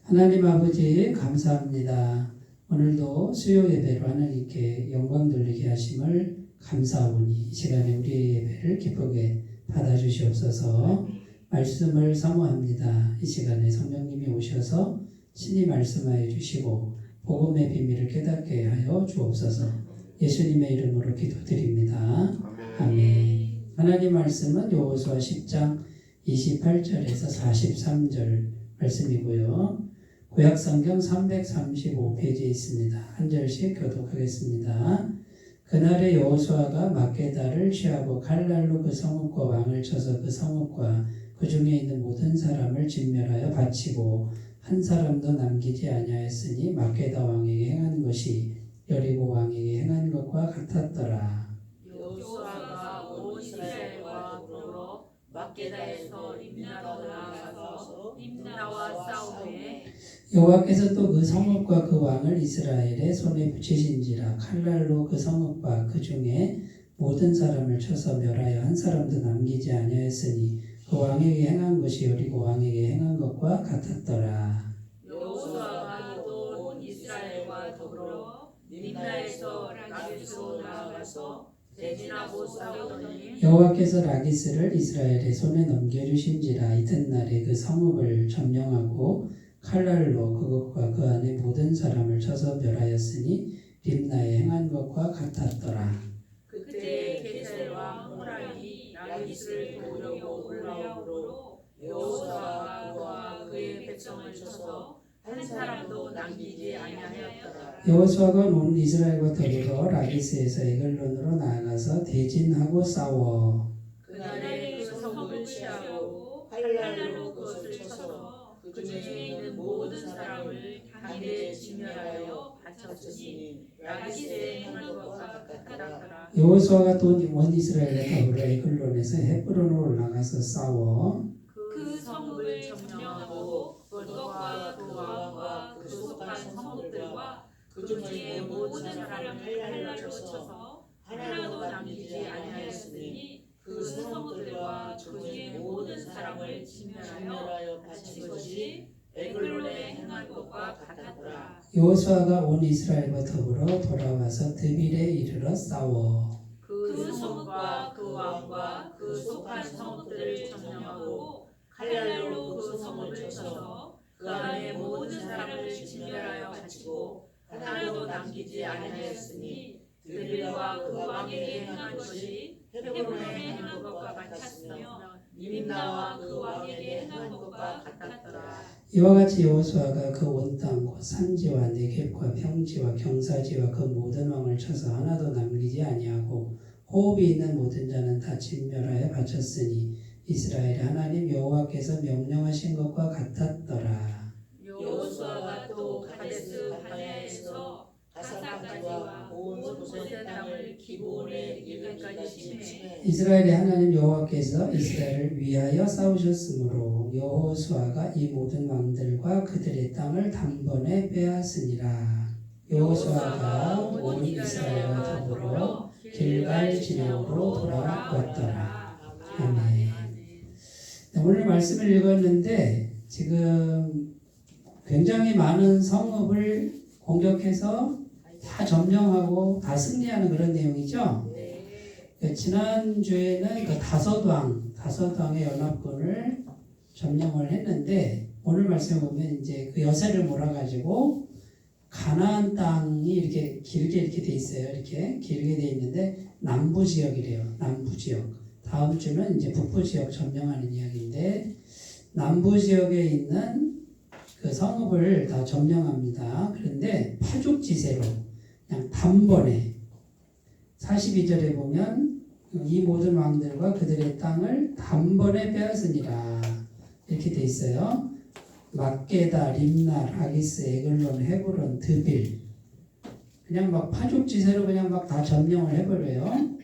하나님 아버지 감사합니다. 오늘도 수요 예배로 하나님께 영광 돌리게 하심을 감사하오니 이 시간에 우리의 예배를 기쁘게 받아주시옵소서. 말씀을 사모합니다. 이 시간에 성령님이 오셔서 친히 말씀하여 주시고 복음의 비밀을 깨닫게 하여 주옵소서. 예수님의 이름으로 기도드립니다. 아멘. 하나님 말씀은 여호수아 10장 28절에서 43절 말씀이고요. 구약성경 335페이지에 있습니다. 한 절씩 교독하겠습니다. 그날에 여호수아가 막게다를 취하고 칼날로 그 성읍과 왕을 쳐서 그 성읍과 그 중에 있는 모든 사람을 진멸하여 바치고 한 사람도 남기지 아니하였으니 막게다 왕에게 행한 것이 여리고 왕에게 행한 것과 같았더라. 여호수아가 온 이스라엘과 더불어 막게다에서 림나로 나아가서 림나와 싸우매 여호와께서 또 그 성읍과 그 왕을 이스라엘의 손에 붙이신지라. 칼날로 그 성읍과 그 중에 모든 사람을 쳐서 멸하여 한 사람도 남기지 아니하였으니 그 왕에게 행한 것이 여리고 왕에게 행한 것과 같았더라. 여호수아가 또 온 이스라엘과 더불어 림나에서 라기스로 나아가서 대진하고 싸우더니 여호와께서 라기스를 이스라엘의 손에 넘겨주신지라. 이튿날에 그 성읍을 점령하고 칼날로 그것과 그 안에 모든 사람을 쳐서 멸하였으니 림나에 행한 것과 같았더라. 그때 게셀 왕 호람이 라기스를 도우려고 올라오므로 여호수아가 그와 그의 백성을 쳐서 한 사람도 남기지 아니하였더라. 여호수아가 온 이스라엘과 더불어 라기스에서 에글론으로 나아가서 대진하고 싸워 그날에 그 성읍을 취하고 칼날로 그것을 쳐서 그 중에 있는 모든 사람을 단대에 진멸하여 바쳤으니 라기스의 행한 것과 같았더라. 여호수아가 또 온 이스라엘과 더불어 에글론에서 헤브론으로 올라가서 싸워 그 성읍을 점령하고 그것과 그 왕과 그 속한 성읍들과 그 중에 모든 사람을 칼날로 쳐서 하나도 남기지 아니하였으니 그 성읍들과 그 중에 모든 사람을 진멸하여 바친 것이 에글론에 행한 것과 같았더라. 여호수아가 온 이스라엘과 더불어 돌아와서 드빌에 이르러 싸워 그 성읍과 그 왕과 그 속한 성읍들을 점령하고 칼날로 그 성읍을 쳐서 그 안에 모든 사람을 진멸하여 바치고 하나도 남기지 아니하였으니 드빌과 그 왕에게 행한 것이 헤브론에 행한 것과 같았으며 림나와 그 왕에게 행한 것과 같았더라. 이와 같이 여호수아가 그 온 땅 곧 산지와 네겝과 평지와 경사지와 그 모든 왕을 쳐서 하나도 남기지 아니하고 호흡이 있는 모든 자는 다 진멸하여 바쳤으니 이스라엘의 하나님 여호와께서 명령하신 것과 같았더라. 여호수아가 또 가데스 바네아에서 가사까지와 온 고센 땅을 기브온에 이르기까지 치매 이스라엘의 하나님 여호와께서 이스라엘을 위하여 싸우셨으므로 여호수아가 이 모든 왕들과 그들의 땅을 단번에 빼앗으니라. 여호수아가 온 이스라엘과 더불어 길갈 진영으로 돌아왔더라. 아멘. 오늘 말씀을 읽었는데 지금 굉장히 많은 성읍을 공격해서 다 점령하고 다 승리하는 그런 내용이죠. 지난주에는 그 다섯왕의 연합군을 점령을 했는데 오늘 말씀에 보면 이제 그 여세를 몰아가지고 가나안 땅이 이렇게 길게 이렇게 돼 있어요. 이렇게 길게 돼 있는데 남부 지역이래요. 남부 지역. 다음 주는 이제 북부 지역 점령하는 이야기인데 남부 지역에 있는 그 성읍을 다 점령합니다. 그런데 파죽지세로 그냥 단번에 42절에 보면 이 모든 왕들과 그들의 땅을 단번에 빼앗으니라 이렇게 돼 있어요. 막게다, 림나, 라기스, 에글론, 헤브론, 드빌 그냥 막 파죽지세로 그냥 막 다 점령을 해버려요.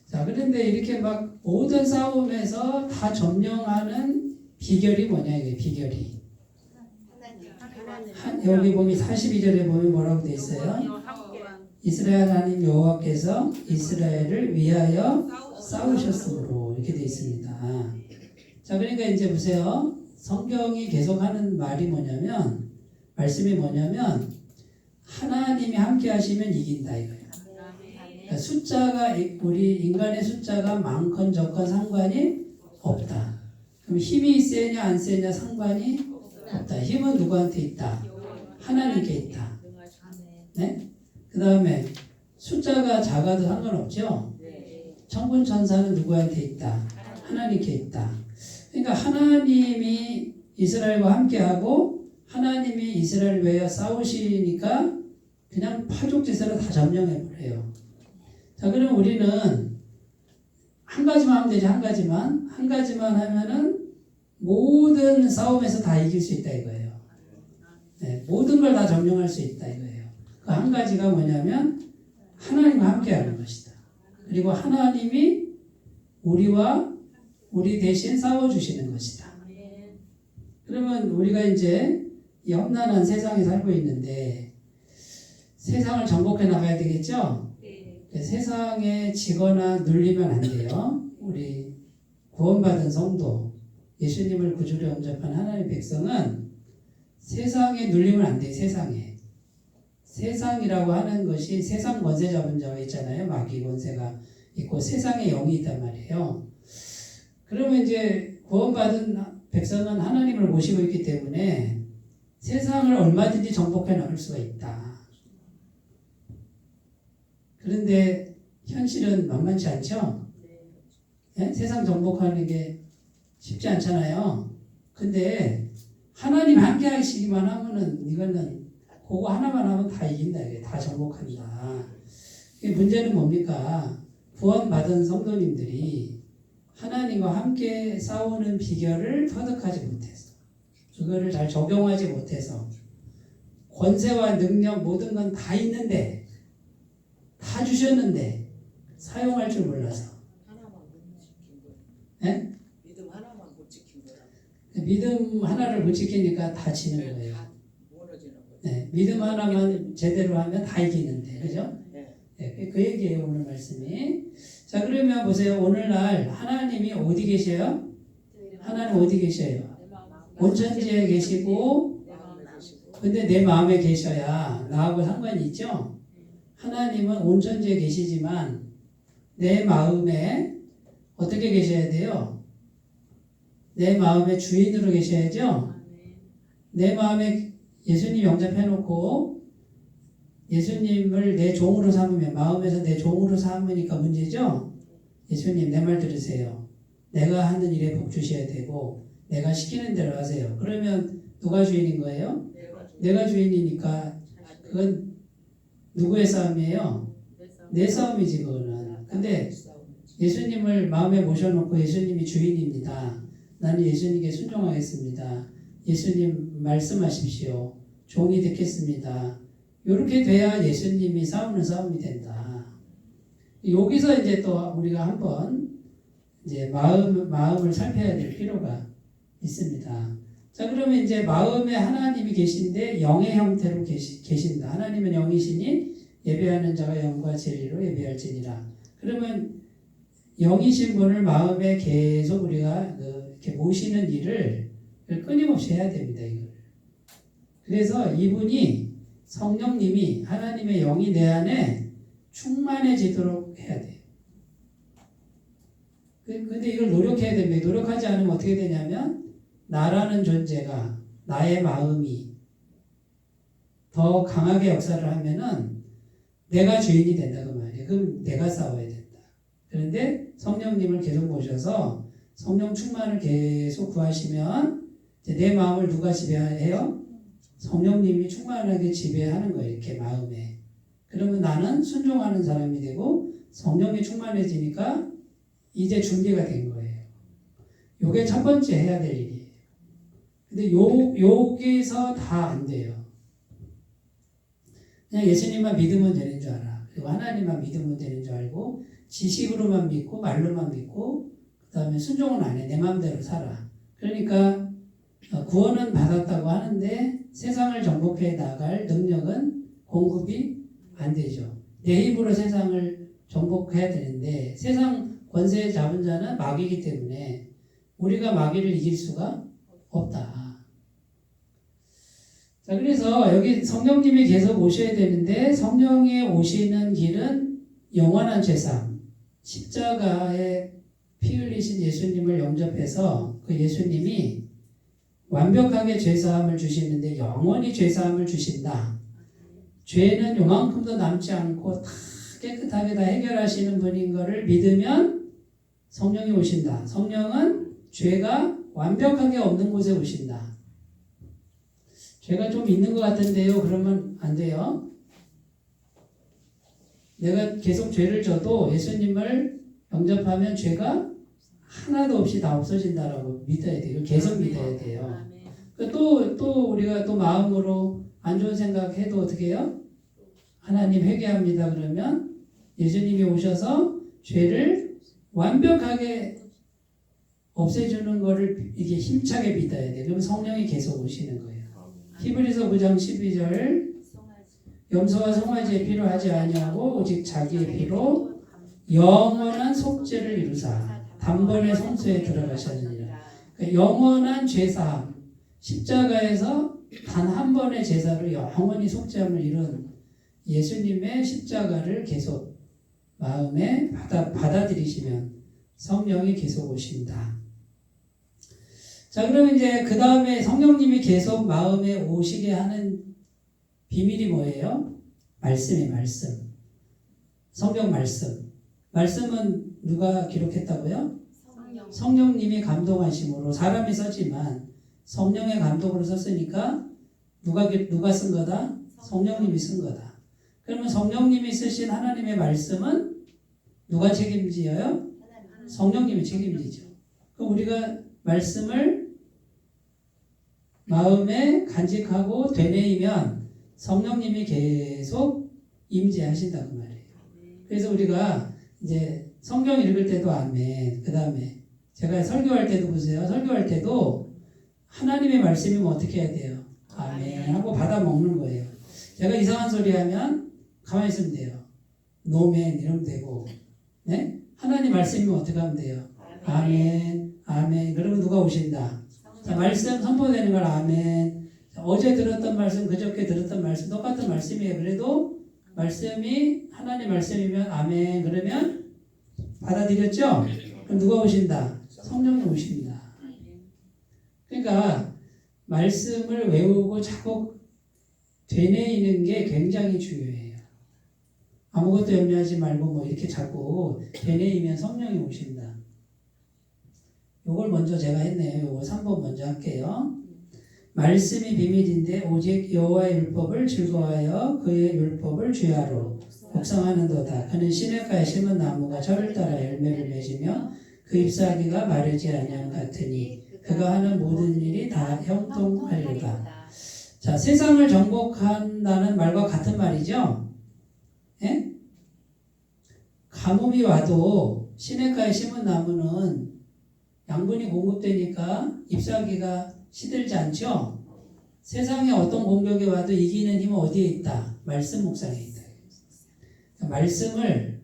자, 그런데 이렇게 막 모든 싸움에서 다 점령하는 비결이 뭐냐 이게 비결이 여기 보면 42절에 보면 뭐라고 돼 있어요? 이스라엘 하나님 여호와께서 이스라엘을 위하여 싸우셨으므로 이렇게 돼 있습니다. 자, 그러니까 이제 보세요. 성경이 계속하는 말이 뭐냐면 말씀이 뭐냐면 하나님이 함께 하시면 이긴다 이거예요. 그러니까 숫자가 우리 인간의 숫자가 많건 적건 상관이 없다. 그럼 힘이 세냐 안 세냐 상관이 없다. 힘은 누구한테 있다? 하나님께 있다. 네? 그 다음에 숫자가 작아도 상관없죠. 천군 천사는 누구한테 있다? 하나님께 있다. 그러니까 하나님이 이스라엘과 함께하고 하나님이 이스라엘 외에 싸우시니까 그냥 파죽지세로 다 점령해버려요. 자, 그럼 우리는 한 가지만 하면 되지. 한 가지만 하면은 모든 싸움에서 다 이길 수 있다 이거예요. 네, 모든 걸 다 점령할 수 있다 이거예요. 그 한 가지가 뭐냐면 하나님과 함께하는 것이다. 그리고 하나님이 우리 대신 싸워주시는 것이다. 그러면 우리가 이제 이 험난한 세상에 살고 있는데 세상을 정복해 나가야 되겠죠? 세상에 지거나 눌리면 안 돼요. 우리 구원받은 성도, 예수님을 구주로 영접한 하나님의 백성은 세상에 눌리면 안 돼요. 세상이라고 하는 것이 세상 권세 잡은 자가 있잖아요. 마귀 권세가 있고 세상의 영이 있단 말이에요. 그러면 이제 구원받은 백성은 하나님을 모시고 있기 때문에 세상을 얼마든지 정복해 나갈 수가 있다. 그런데 현실은 만만치 않죠? 네? 세상 정복하는 게 쉽지 않잖아요. 근데 하나님 함께 하시기만 하면은 이거는 그거 하나만 하면 다 이긴다. 이게 다 정복한다. 문제는 뭡니까? 구원받은 성도님들이 하나님과 함께 싸우는 비결을 터득하지 못해서 그거를 잘 적용하지 못해서 권세와 능력 모든 건 다 있는데 다 주셨는데 사용할 줄 몰라서 하나만 못 지킨 거야. 네? 믿음 하나만 못 지킨 거야. 믿음 하나를 못 지키니까 다 지는 거예요. 다 무너지는 거야. 네, 믿음 하나만 제대로 하면 다 이기는데, 그죠? 네. 네, 그 얘기예요, 오늘 말씀이. 자, 그러면 보세요. 오늘날 하나님이 어디 계셔요? 하나님 어디 계셔요? 온천지에 계시고, 마음에 계시고 근데 내 마음에 계셔야 나하고 상관이 있죠? 하나님은 온천지에 계시지만 내 마음에 어떻게 계셔야 돼요? 내 마음의 주인으로 계셔야죠? 내 마음에 예수님 영접해놓고 예수님을 내 종으로 삼으면 마음에서 내 종으로 삼으니까 문제죠? 예수님 내 말 들으세요. 내가 하는 일에 복 주셔야 되고 내가 시키는 대로 하세요. 그러면 누가 주인인 거예요? 내가 주인이니까 그건 누구의 싸움이에요? 내 싸움이지 그거는. 근데 예수님을 마음에 모셔놓고 예수님이 주인입니다. 나는 예수님께 순종하겠습니다. 예수님 말씀하십시오. 종이 듣겠습니다. 이렇게 돼야 예수님이 싸우는 싸움이 된다. 여기서 이제 또 우리가 한번 이제 마음을 살펴야 될 필요가 있습니다. 자, 그러면 이제 마음에 하나님이 계신데 영의 형태로 계신다. 하나님은 영이시니 예배하는 자가 영과 진리로 예배할지니라. 그러면 영이신 분을 마음에 계속 우리가 이렇게 모시는 일을 끊임없이 해야 됩니다. 이걸. 그래서 이분이 성령님이 하나님의 영이 내 안에 충만해지도록 해야 돼요. 근데 이걸 노력해야 됩니다. 노력하지 않으면 어떻게 되냐면 나라는 존재가 나의 마음이 더 강하게 역사를 하면은 내가 주인이 된다 그 말이에요. 그럼 내가 싸워야 된다. 그런데 성령님을 계속 모셔서 성령 충만을 계속 구하시면 이제 내 마음을 누가 지배해요? 성령님이 충만하게 지배하는 거예요. 이렇게 마음에. 그러면 나는 순종하는 사람이 되고 성령이 충만해지니까 이제 준비가 된 거예요. 요게 첫 번째 해야 될 일이에요. 근데 여기서 다 안 돼요. 그냥 예수님만 믿으면 되는 줄 알아. 그리고 하나님만 믿으면 되는 줄 알고 지식으로만 믿고 말로만 믿고 그 다음에 순종은 안 해. 내 마음대로 살아. 그러니까 구원은 받았다고 하는데 세상을 정복해 나갈 능력은 공급이 안 되죠. 내 힘으로 세상을 정복해야 되는데 세상 권세 잡은 자는 마귀이기 때문에 우리가 마귀를 이길 수가 없다. 자, 그래서 여기 성령님이 계속 오셔야 되는데 성령이 오시는 길은 영원한 죄사함, 십자가에 피 흘리신 예수님을 영접해서 그 예수님이 완벽하게 죄사함을 주시는데 영원히 죄사함을 주신다. 죄는 요만큼도 남지 않고 다 깨끗하게 다 해결하시는 분인 것을 믿으면 성령이 오신다. 성령은 죄가 완벽하게 없는 곳에 오신다. 죄가 좀 있는 것 같은데요. 그러면 안 돼요. 내가 계속 죄를 져도 예수님을 영접하면 죄가 하나도 없이 다 없어진다라고 믿어야 돼요. 계속 믿어야 돼요. 또 우리가 또 마음으로 안 좋은 생각해도 어떻게 해요? 하나님 회개합니다. 그러면 예수님이 오셔서 죄를 완벽하게 없애주는 거를 이게 힘차게 믿어야 돼요. 그럼 성령이 계속 오시는 거예요. 히브리서 9장 12절 염소와 송아지의 피로 하지 아니하고 오직 자기의 피로 영원한 속죄를 이루사 단번에 성소에 들어가셨느니라. 그러니까 영원한 죄사함, 십자가에서 단 한 번의 제사로 영원히 속죄함을 이룬 예수님의 십자가를 계속 마음에 받아들이시면 성령이 계속 오신다. 자, 그러면 이제 그 다음에 성령님이 계속 마음에 오시게 하는 비밀이 뭐예요? 말씀이 말씀. 성경 말씀. 말씀은 누가 기록했다고요? 성령님이 감동하심으로 사람이 썼지만 성령의 감동으로 썼으니까 누가 쓴 거다? 성령님이 쓴 거다. 그러면 성령님이 쓰신 하나님의 말씀은 누가 책임져요? 성령님이 책임지죠. 그럼 우리가 말씀을 마음에 간직하고 되뇌이면 성령님이 계속 임재하신다고 말이에요. 그래서 우리가 이제 성경 읽을 때도 아멘. 그 다음에 제가 설교할 때도 보세요. 설교할 때도 하나님의 말씀이면 어떻게 해야 돼요? 아멘 하고 받아 먹는 거예요. 제가 이상한 소리 하면 가만히 있으면 돼요. 노멘 이러면 되고, 네? 하나님 말씀이면 어떻게 하면 돼요? 아멘, 아멘. 그러면 누가 오신다? 자, 말씀 선포되는 걸 아멘. 자, 어제 들었던 말씀, 그저께 들었던 말씀 똑같은 말씀이에요. 그래도 말씀이 하나님 말씀이면 아멘. 그러면 받아들였죠? 그럼 누가 오신다? 성령이 오십니다. 그러니까 말씀을 외우고 자꾸 되뇌이는 게 굉장히 중요해요. 아무것도 염려하지 말고 뭐 이렇게 자꾸 되뇌이면 성령이 오신다. 요걸 먼저 제가 했네요. 요거 3번 먼저 할게요. 말씀이 비밀인데 오직 여호와의 율법을 즐거워하여 그의 율법을 주야로 복성하는도다. 그는 시냇가에 심은 나무가 철을 따라 열매를 맺으며 그 잎사귀가 마르지 아니함 같으니 그가 하는 모든 일이 다 형통하리로다. 자, 세상을 정복한다는 말과 같은 말이죠. 예? 가뭄이 와도 시냇가에 심은 나무는 양분이 공급되니까 잎사귀가 시들지 않죠. 세상에 어떤 공격이 와도 이기는 힘은 어디에 있다? 말씀 묵상에 있다. 말씀을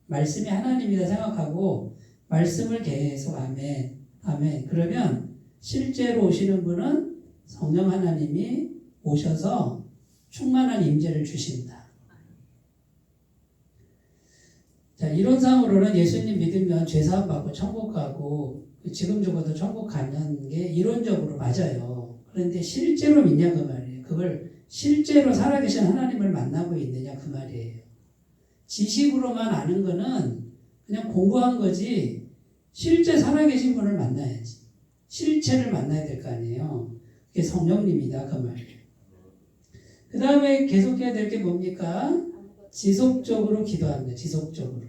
말씀이 하나님이다 생각하고 말씀을 계속 아멘, 아멘. 그러면 실제로 오시는 분은 성령 하나님이 오셔서 충만한 임재를 주신다. 자, 이론상으로는 예수님 믿으면 죄사함 받고 천국 가고 지금 죽어도 천국 가는 게 이론적으로 맞아요. 그런데 실제로 믿냐 그 말이에요. 그걸 실제로 살아계신 하나님을 만나고 있느냐 그 말이에요. 지식으로만 아는 거는 그냥 공부한 거지 실제 살아계신 분을 만나야지. 실체를 만나야 될 거 아니에요. 그게 성령님이다 그 말이에요. 그 다음에 계속해야 될 게 뭡니까? 지속적으로 기도합니다. 지속적으로.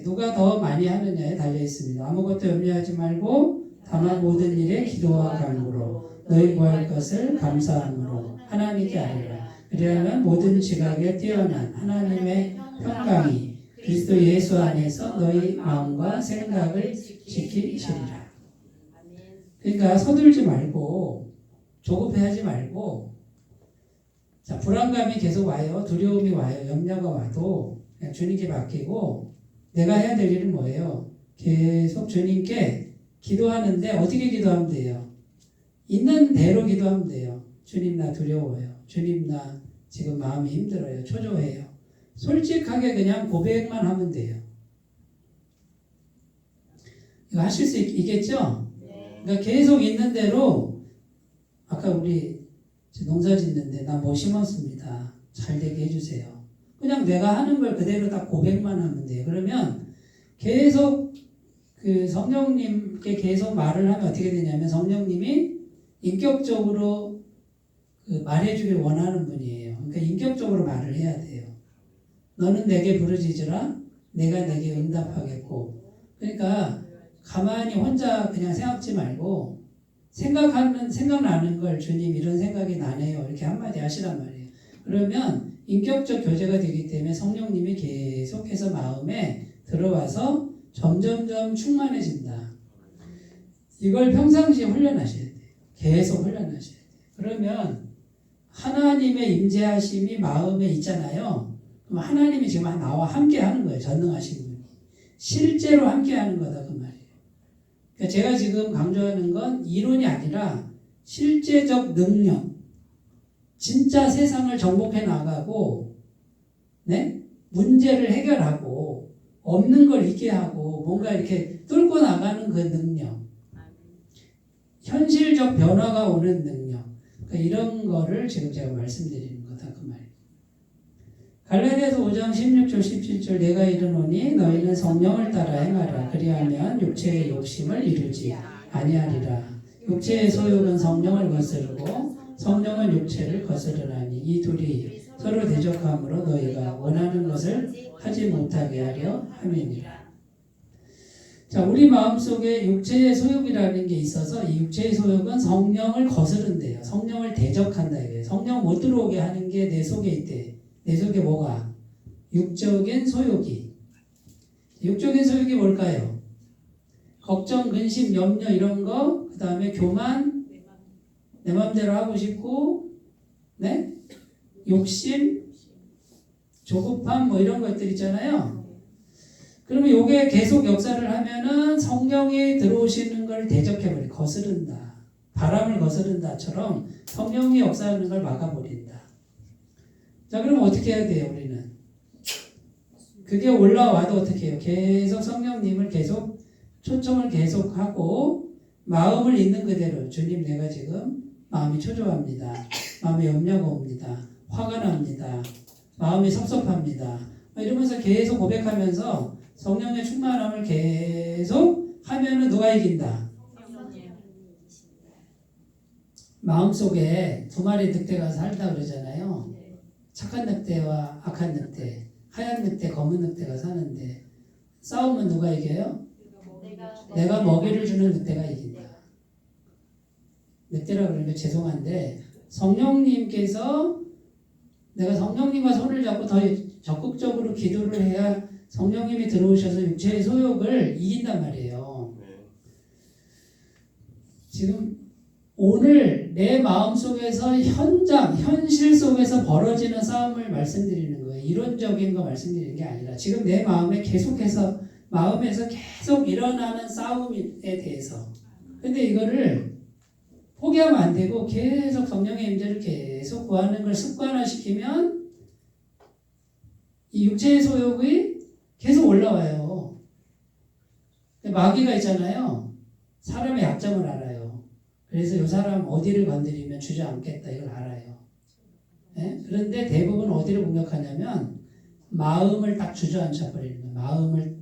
누가 더 많이 하느냐에 달려 있습니다. 아무것도 염려하지 말고 다만 모든 일에 기도와 간구로 너희 구할 것을 감사함으로 하나님께 아뢰라. 그리하면 모든 지각에 뛰어난 하나님의 평강이 그리스도 예수 안에서 너희 마음과 생각을 지키시리라. 그러니까 서둘지 말고 조급해하지 말고 자, 불안감이 계속 와요. 두려움이 와요. 염려가 와도 그냥 주님께 맡기고 내가 해야 될 일은 뭐예요? 계속 주님께 기도하는데 어떻게 기도하면 돼요? 있는 대로 기도하면 돼요. 주님 나 두려워요. 주님 나 지금 마음이 힘들어요. 초조해요. 솔직하게 그냥 고백만 하면 돼요. 이거 하실 수 있겠죠? 그러니까 계속 있는 대로 아까 우리 농사 짓는데 나 뭐 심었습니다. 잘 되게 해주세요. 그냥 내가 하는 걸 그대로 딱 고백만 하면 돼요. 그러면 계속 그 성령님께 계속 말을 하면 어떻게 되냐면 성령님이 인격적으로 그 말해주길 원하는 분이에요. 그러니까 인격적으로 말을 해야 돼요. 너는 내게 부르짖으라 내가 내게 응답하겠고. 그러니까 가만히 혼자 그냥 생각지 말고 생각나는 걸 주님 이런 생각이 나네요. 이렇게 한마디 하시란 말이에요. 그러면 인격적 교제가 되기 때문에 성령님이 계속해서 마음에 들어와서 점점점 충만해진다. 이걸 평상시에 훈련하셔야 돼요. 계속 훈련하셔야 돼요. 그러면 하나님의 임재하심이 마음에 있잖아요. 그럼 하나님이 지금 나와 함께 하는 거예요. 전능하신 분이. 실제로 함께 하는 거다 그 말이에요. 그러니까 제가 지금 강조하는 건 이론이 아니라 실제적 능력. 진짜 세상을 정복해 나가고 네? 문제를 해결하고 없는 걸 있게 하고 뭔가 이렇게 뚫고 나가는 그 능력. 현실적 변화가 오는 능력. 그러니까 이런 거를 지금 제가 말씀드리는 거다 그 말이에요. 갈라디아서 5장 16절 17절 내가 이르노니 너희는 성령을 따라 행하라. 그리하면 육체의 욕심을 이루지 아니하리라. 육체의 소욕은 성령을 거스르고 성령은 육체를 거스르나니 이 둘이 서로 대적함으로 너희가 원하는 것을 하지 못하게 하려 함이니라. 자, 우리 마음속에 육체의 소욕이라는 게 있어서 이 육체의 소욕은 성령을 거스른대요. 성령을 대적한다 이거예요. 성령 못 들어오게 하는 게 내 속에 있대. 내 속에 뭐가? 육적인 소욕이. 육적인 소욕이 뭘까요? 걱정, 근심, 염려 이런 거, 그 다음에 교만, 내 마음대로 하고 싶고, 네? 욕심, 조급함 뭐 이런 것들 있잖아요. 그러면 요게 계속 역사를 하면은 성령이 들어오시는 걸 대적해버려. 거스른다. 바람을 거스른다처럼 성령이 역사하는 걸 막아버린다. 자, 그럼 어떻게 해야 돼요, 우리는? 그게 올라와도 어떻게 해요? 계속 성령님을 계속 초청을 계속하고 마음을 있는 그대로 주님 내가 지금 마음이 초조합니다. 마음에 염려가 옵니다. 화가 납니다. 마음이 섭섭합니다. 이러면서 계속 고백하면서 성령의 충만함을 계속 하면은 누가 이긴다? 마음속에 두 마리 늑대가 살다 그러잖아요. 착한 늑대와 악한 늑대, 하얀 늑대, 검은 늑대가 사는데 싸우면 누가 이겨요? 내가 먹이를 주는 늑대가 이긴다. 늑대라 그러면 죄송한데 성령님께서 내가 성령님과 손을 잡고 더 적극적으로 기도를 해야 성령님이 들어오셔서 육체의 소욕을 이긴단 말이에요. 지금 오늘 내 마음속에서 현실 속에서 벌어지는 싸움을 말씀드리는 거예요. 이론적인 거 말씀드리는 게 아니라 지금 내 마음에 계속해서 마음에서 계속 일어나는 싸움에 대해서. 근데 이거를 포기하면 안 되고 계속 성령의 임재를 계속 구하는 걸 습관화시키면 이 육체의 소욕이 계속 올라와요. 마귀가 있잖아요. 사람의 약점을 알아요. 그래서 이 사람 어디를 건드리면 주저앉겠다 이걸 알아요. 네? 그런데 대부분 어디를 공격하냐면 마음을 딱 주저앉혀 버리는 거예요. 마음을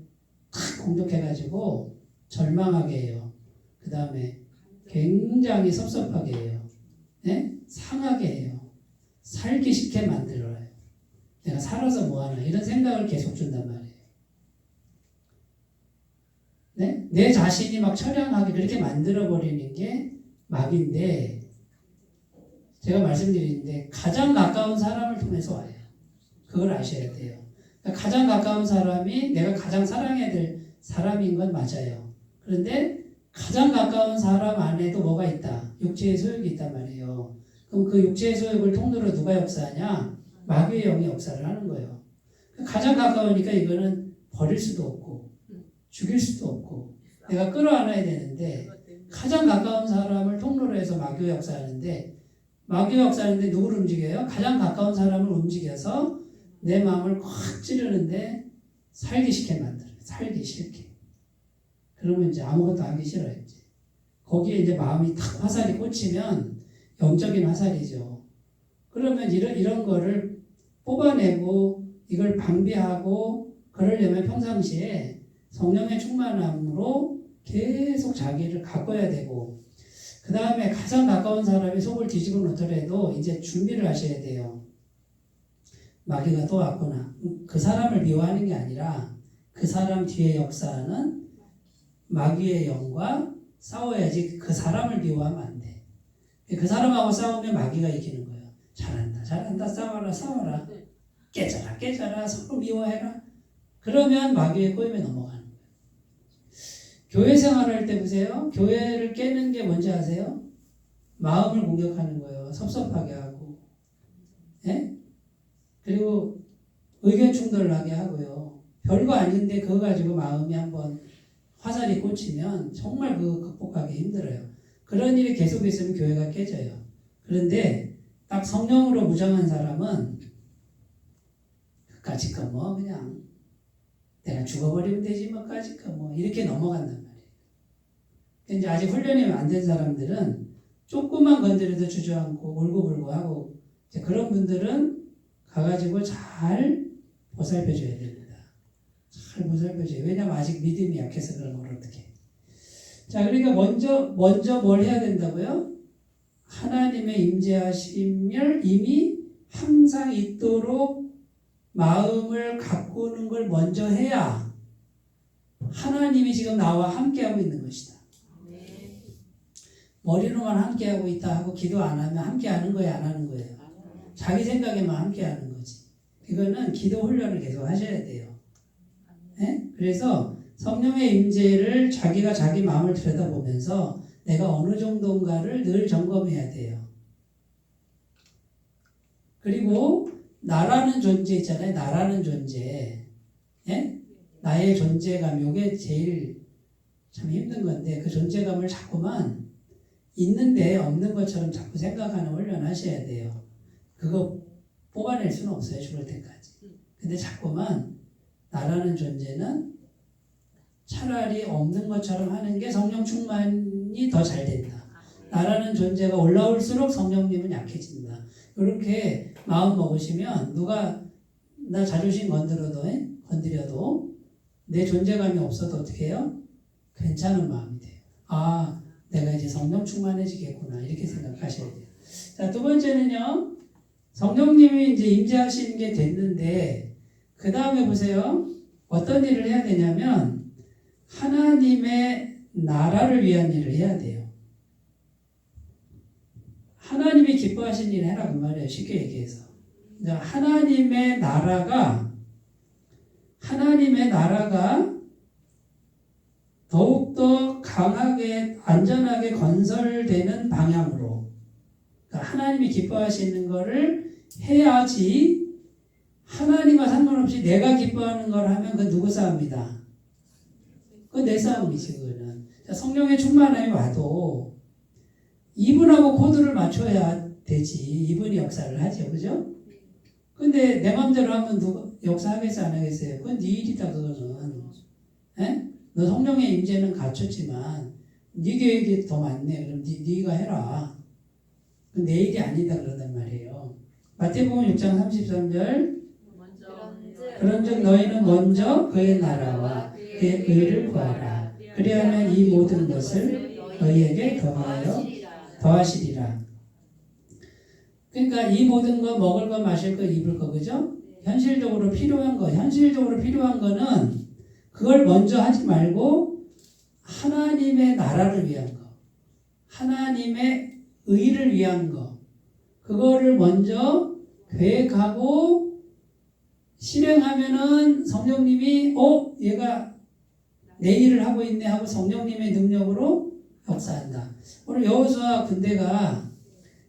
탁 공격해가지고 절망하게 해요. 그 다음에 굉장히 섭섭하게 해요. 네? 상하게 해요. 살기 싫게 만들어요. 내가 살아서 뭐하나 이런 생각을 계속 준단 말이에요. 네? 내 자신이 막 처량하게 그렇게 만들어버리는 게 마귀인데 제가 말씀드리는데 가장 가까운 사람을 통해서 와요. 그걸 아셔야 돼요. 그러니까 가장 가까운 사람이 내가 가장 사랑해야 될 사람인 건 맞아요. 그런데 가장 가까운 사람 안에도 뭐가 있다? 육체의 소욕이 있단 말이에요. 그럼 그 육체의 소욕을 통로로 누가 역사하냐? 마귀의 영이 역사를 하는 거예요. 가장 가까우니까 이거는 버릴 수도 없고 죽일 수도 없고 내가 끌어안아야 되는데 가장 가까운 사람을 통로로 해서 마귀 역사하는데 마귀 역사하는데 누구를 움직여요? 가장 가까운 사람을 움직여서 내 마음을 콱 찌르는데 살기 싫게 만들어요. 살기 싫게. 그러면 이제 아무것도 하기 싫어요. 이제. 거기에 이제 마음이 탁 화살이 꽂히면 영적인 화살이죠. 그러면 이런 거를 뽑아내고 이걸 방비하고 그러려면 평상시에 성령의 충만함으로 계속 자기를 가꿔야 되고 그 다음에 가장 가까운 사람이 속을 뒤집어 놓더라도 이제 준비를 하셔야 돼요. 마귀가 또 왔구나. 그 사람을 미워하는 게 아니라 그 사람 뒤에 역사하는 마귀의 영과 싸워야지 그 사람을 미워하면 안 돼. 그 사람하고 싸우면 마귀가 이기는 거예요. 잘한다, 싸워라. 깨져라, 서로 미워해라. 그러면 마귀의 꼬임에 넘어가는 거예요. 교회 생활할 때 보세요. 교회를 깨는 게 뭔지 아세요? 마음을 공격하는 거예요. 섭섭하게 하고. 예? 그리고 의견 충돌 나게 하고요. 별거 아닌데 그거 가지고 마음이 한번 화살이 꽂히면 정말 그거 극복하기 힘들어요. 그런 일이 계속 있으면 교회가 깨져요. 그런데 딱 성령으로 무장한 사람은 그까짓 거 뭐 그냥 내가 죽어버리면 되지 뭐까짓 거 뭐 이렇게 넘어간단 말이에요. 이제 아직 훈련이 안 된 사람들은 조금만 건드려도 주저앉고 울고불고 하고 이제 그런 분들은 가가지고 잘 보살펴줘야 됩니다. 잘 보살펴줘요. 왜냐면 아직 믿음이 약해서 그런 걸 어떻게. 자, 그러니까 먼저 뭘 해야 된다고요? 하나님의 임재하심을 이미 항상 있도록 마음을 가꾸는 걸 먼저 해야 하나님이 지금 나와 함께하고 있는 것이다. 머리로만 함께하고 있다 하고 기도 안 하면 함께하는 거예요, 안 하는 거예요? 자기 생각에만 함께하는 거지. 이거는 기도 훈련을 계속 하셔야 돼요. 네? 그래서 성령의 임재를 자기가 자기 마음을 들여다보면서 내가 어느 정도인가를 늘 점검해야 돼요. 그리고 나라는 존재 있잖아요. 나라는 존재. 예? 나의 존재감, 이게 제일 참 힘든 건데 그 존재감을 자꾸만 있는데 없는 것처럼 자꾸 생각하는 훈련 하셔야 돼요. 그거 뽑아낼 수는 없어요. 죽을 때까지. 근데 자꾸만 나라는 존재는 차라리 없는 것처럼 하는 게 성령 충만이 더 잘 된다. 나라는 존재가 올라올수록 성령님은 약해진다. 이렇게 마음 먹으시면 누가 나 자존심 건드려도 내 존재감이 없어도 어떻게 해요? 괜찮은 마음이 돼요. 아, 내가 이제 성령 충만해지겠구나. 이렇게 생각하셔야 돼요. 자, 두 번째는요. 성령님이 이제 임재하시는 게 됐는데 그 다음에 보세요. 어떤 일을 해야 되냐면 하나님의 나라를 위한 일을 해야 돼요. 하나님이 기뻐하신 일을 해라 그 말이에요. 쉽게 얘기해서. 하나님의 나라가 더욱더 강하게 안전하게 건설되는 방향으로 그러니까 하나님이 기뻐하시는 거를 해야지 하나님과 상관없이 내가 기뻐하는 걸 하면 그건 누구 싸움이다. 그건 내 싸움이지 그거는. 성령의 충만함이 와도 이분하고 코드를 맞춰야 되지. 이분이 역사를 하죠. 그죠? 근데 내 맘대로 하면 누가 역사하겠어 안 하겠어요? 그건 네 일이다 그거는. 에? 너 성령의 임재는 갖췄지만 네 계획이 더 많네. 그럼 네가 해라. 그건 내 일이 아니다 그러단 말이에요. 마태복음 6장 33절 그런즉 너희는 먼저 그의 나라와 그의 의를 구하라. 그리하면 이 모든 것을 너희에게 더하시리라. 그러니까 이 모든 거 먹을 거 마실 거 입을 거 그죠? 현실적으로 필요한 거는 그걸 먼저 하지 말고 하나님의 나라를 위한 거, 하나님의 의를 위한 거, 그거를 먼저 계획하고 실행하면은 성령님이 얘가 내 일을 하고 있네 하고 성령님의 능력으로 역사한다. 오늘 여호수아 군대가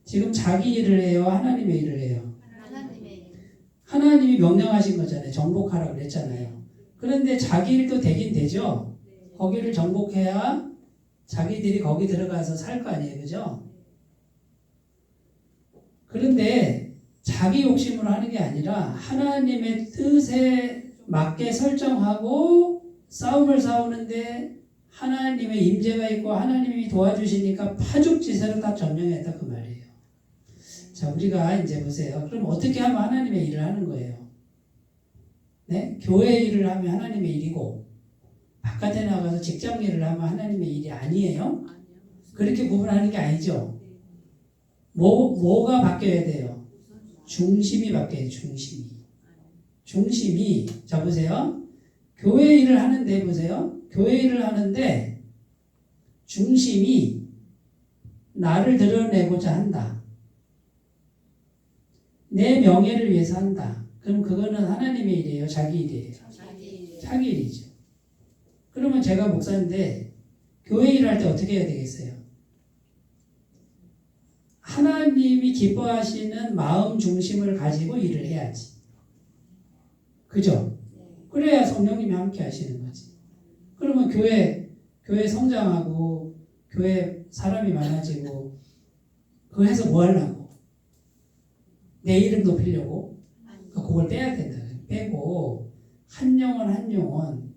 지금 자기 일을 해요? 하나님의 일을 해요? 하나님이 명령하신 거잖아요. 정복하라고 그랬잖아요. 그런데 자기 일도 되긴 되죠. 거기를 정복해야 자기들이 거기 들어가서 살 거 아니에요. 그죠? 그런데 자기 욕심으로 하는 게 아니라 하나님의 뜻에 맞게 설정하고 싸움을 싸우는데 하나님의 임재가 있고 하나님이 도와주시니까 파죽지세로 다 점령했다 그 말이에요. 자, 우리가 이제 보세요. 그럼 어떻게 하면 하나님의 일을 하는 거예요? 네? 교회 일을 하면 하나님의 일이고 바깥에 나가서 직장 일을 하면 하나님의 일이 아니에요? 그렇게 구분하는 게 아니죠. 뭐가 바뀌어야 돼요? 중심이 바뀌어요. 중심이. 자, 보세요. 교회 일을 하는데 보세요. 교회 일을 하는데 중심이 나를 드러내고자 한다. 내 명예를 위해서 한다. 그럼 그거는 하나님의 일이에요? 자기 일이에요? 자기 일이죠. 그러면 제가 목사인데 교회 일을 할 때 어떻게 해야 되겠어요? 하나님이 기뻐하시는 마음 중심을 가지고 일을 해야지. 그죠? 그래야 성령님이 함께 하시는 거지. 그러면 교회 성장하고 교회 사람이 많아지고 그거 해서 뭐 하려고? 내 이름 높이려고? 그걸 빼야 된다. 빼고 한 영혼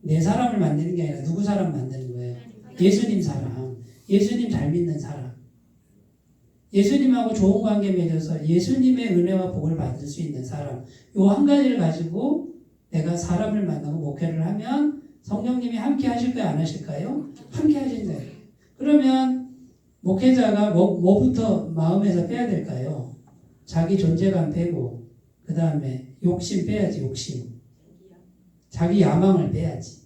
내 사람을 만드는 게 아니라 누구 사람 만드는 거예요? 예수님 사람. 예수님 잘 믿는 사람. 예수님하고 좋은 관계 맺어서 예수님의 은혜와 복을 받을 수 있는 사람. 요 한 가지를 가지고 내가 사람을 만나고 목회를 하면 성령님이 함께 하실까요? 안 하실까요? 함께 하신다. 그러면 목회자가 뭐부터 마음에서 빼야 될까요? 자기 존재감 빼고 그 다음에 욕심 빼야지. 욕심. 자기 야망을 빼야지.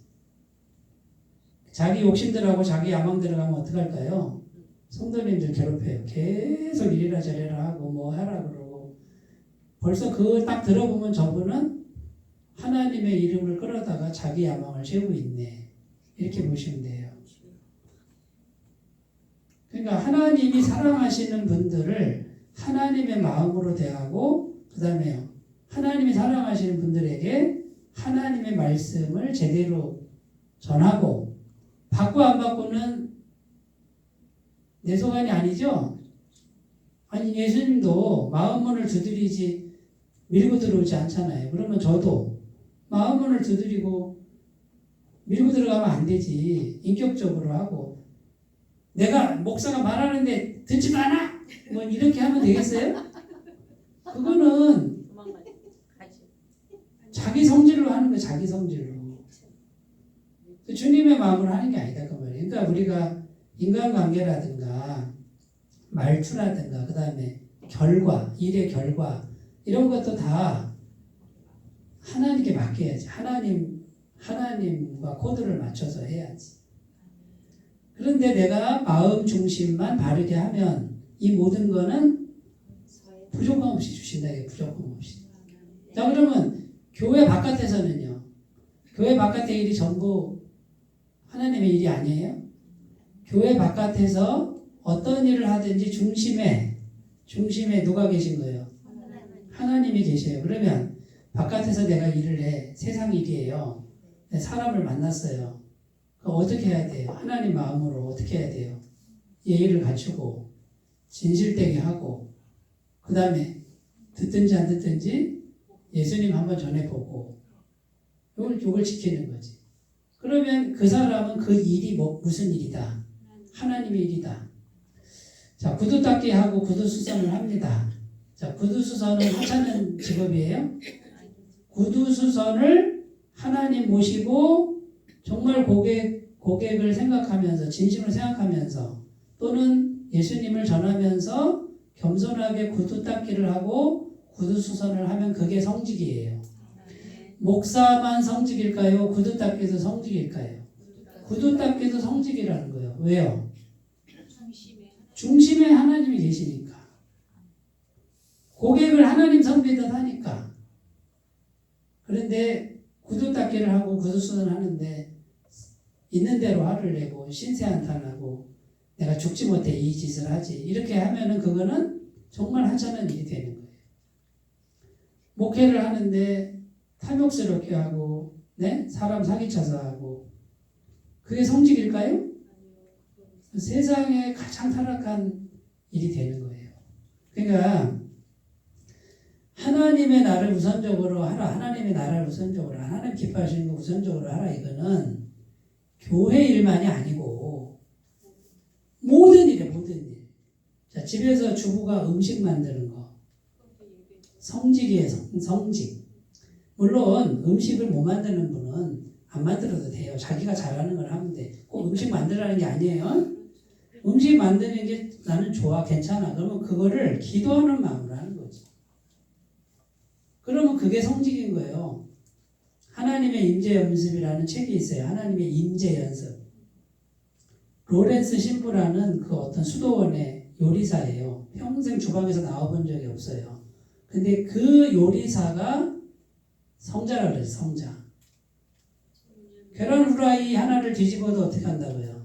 자기 욕심들하고 자기 야망 들어가면 어떡할까요? 성도님들 괴롭혀요. 계속 이래라 저래라 하고 뭐 하라 그러고 벌써 그걸 딱 들어보면 저분은 하나님의 이름을 끌어다가 자기 야망을 채우고 있네. 이렇게 보시면 돼요. 그러니까 하나님이 사랑하시는 분들을 하나님의 마음으로 대하고 그 다음에요. 하나님이 사랑하시는 분들에게 하나님의 말씀을 제대로 전하고 받고 안 받고는 내 소관이 아니죠? 아니 예수님도 마음문을 두드리지 밀고 들어오지 않잖아요. 그러면 저도 마음문을 두드리고 밀고 들어가면 안 되지. 인격적으로 하고 내가 목사가 말하는데 듣지 마라! 뭐 이렇게 하면 되겠어요? 그거는 자기 성질로 하는 거예요. 자기 성질로. 주님의 마음으로 하는 게 아니다 그 말이에요. 그러니까 우리가 인간관계라든가 말투라든가 그 다음에 결과, 일의 결과 이런 것도 다 하나님께 맡겨야지. 하나님과 코드를 맞춰서 해야지. 그런데 내가 마음 중심만 바르게 하면 이 모든 거는 부족함 없이 주신다. 이게 부족함 없이. 자, 그러면 교회 바깥에서는요. 교회 바깥의 일이 전부 하나님의 일이 아니에요? 교회 바깥에서 어떤 일을 하든지 중심에 누가 계신 거예요? 하나님이 계셔요. 그러면 바깥에서 내가 일을 해. 세상 일이에요. 사람을 만났어요. 그럼 어떻게 해야 돼요? 하나님 마음으로 어떻게 해야 돼요? 예의를 갖추고 진실되게 하고 그 다음에 듣든지 안 듣든지 예수님 한번 전해보고 요걸 지키는 거지. 그러면 그 사람은 그 일이 무슨 일이다? 하나님의 일이다. 자, 구두 닦기 하고 구두 수선을 합니다. 자, 구두 수선은 하찮은 직업이에요. 구두 수선을 하나님 모시고 정말 고객을 생각하면서 진심을 생각하면서 또는 예수님을 전하면서 겸손하게 구두 닦기를 하고 구두 수선을 하면 그게 성직이에요. 목사만 성직일까요? 구두 닦기도 성직일까요? 구두 닦기도 성직이라는 거예요. 왜요? 중심에 하나님이 계시니까. 고객을 하나님 섬기듯 하니까. 그런데 구두 닦기를 하고 구두 수선을 하는데 있는 대로 화를 내고 신세한탄하고 내가 죽지 못해 이 짓을 하지. 이렇게 하면은 그거는 정말 하찮은 일이 되는 거예요. 목회를 하는데 탐욕스럽게 하고, 네? 사람 사기쳐서 하고, 그게 성직일까요? 세상에 가장 타락한 일이 되는 거예요. 그러니까 하나님의 나를 우선적으로 하라. 하나님의 나라를 우선적으로 하라. 하나님 기뻐하시는 거 우선적으로 하라. 이거는 교회 일만이 아니고 모든 일이에요. 모든 일. 자, 집에서 주부가 음식 만드는 거. 성직이에요. 성직. 물론 음식을 못 만드는 분은 안 만들어도 돼요. 자기가 잘하는 걸 하면 돼. 꼭 음식 만들라는 게 아니에요. 음식 만드는 게 나는 좋아, 괜찮아. 그러면 그거를 기도하는 마음으로 하는 거지. 그러면 그게 성직인 거예요. 하나님의 임재 연습이라는 책이 있어요. 하나님의 임재 연습. 로렌스 신부라는 그 어떤 수도원의 요리사예요. 평생 주방에서 나와본 적이 없어요. 근데 그 요리사가 성자라고 그래요. 성자. 계란 후라이 하나를 뒤집어도 어떻게 한다고요?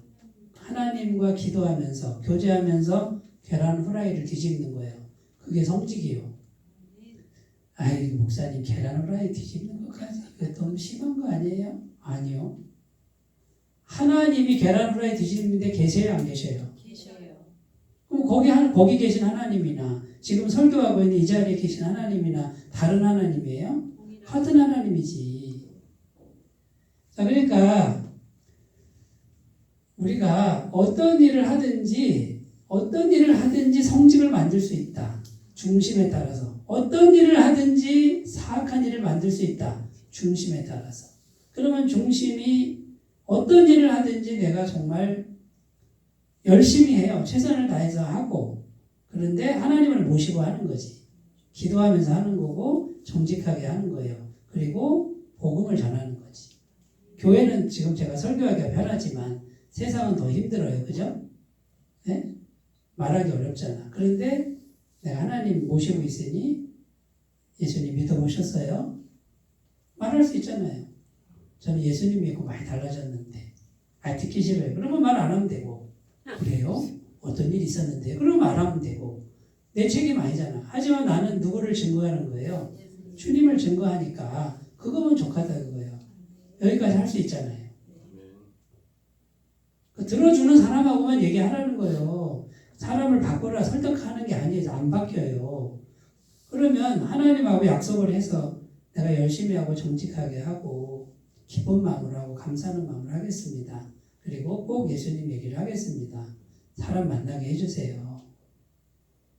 하나님과 기도하면서 교제하면서 계란 후라이를 뒤집는 거예요. 그게 성직이요. 아이 목사님 계란 후라이 뒤집는 것까지 이거 너무 심한 거 아니에요? 아니요. 하나님이 계란 후라이 뒤집는데 계세요, 안 계셔요? 계셔요. 그럼 거기 계신 하나님이나 지금 설교하고 있는 이 자리에 계신 하나님이나 다른 하나님이에요? 같은 하나님이지. 자, 그러니까 우리가 어떤 일을 하든지 성직을 만들 수 있다. 중심에 따라서. 어떤 일을 하든지 사악한 일을 만들 수 있다. 중심에 따라서. 그러면 중심이 어떤 일을 하든지 내가 정말 열심히 해요. 최선을 다해서 하고. 그런데 하나님을 모시고 하는 거지. 기도하면서 하는 거고 정직하게 하는 거예요. 그리고 복음을 전하는 거지. 교회는 지금 제가 설교하기가 편하지만 세상은 더 힘들어요. 그죠? 네? 말하기 어렵잖아. 그런데 내가 하나님 모시고 있으니 예수님 믿어보셨어요? 말할 수 있잖아요. 저는 예수님 믿고 많이 달라졌는데 듣기 싫어요. 그러면 말 안 하면 되고 그래요? 어떤 일이 있었는데 그러면 말 하면 되고 내 책임 아니잖아. 하지만 나는 누구를 증거하는 거예요? 주님을 증거하니까 그거면 족하다 그거예요. 여기까지 할 수 있잖아요. 그 들어주는 사람하고만 얘기하라는 거예요. 사람을 바꾸라 설득하는 게 아니에요. 안 바뀌어요. 그러면 하나님하고 약속을 해서 내가 열심히 하고 정직하게 하고 기쁜 마음으로 하고 감사하는 마음으로 하겠습니다. 그리고 꼭 예수님 얘기를 하겠습니다. 사람 만나게 해주세요.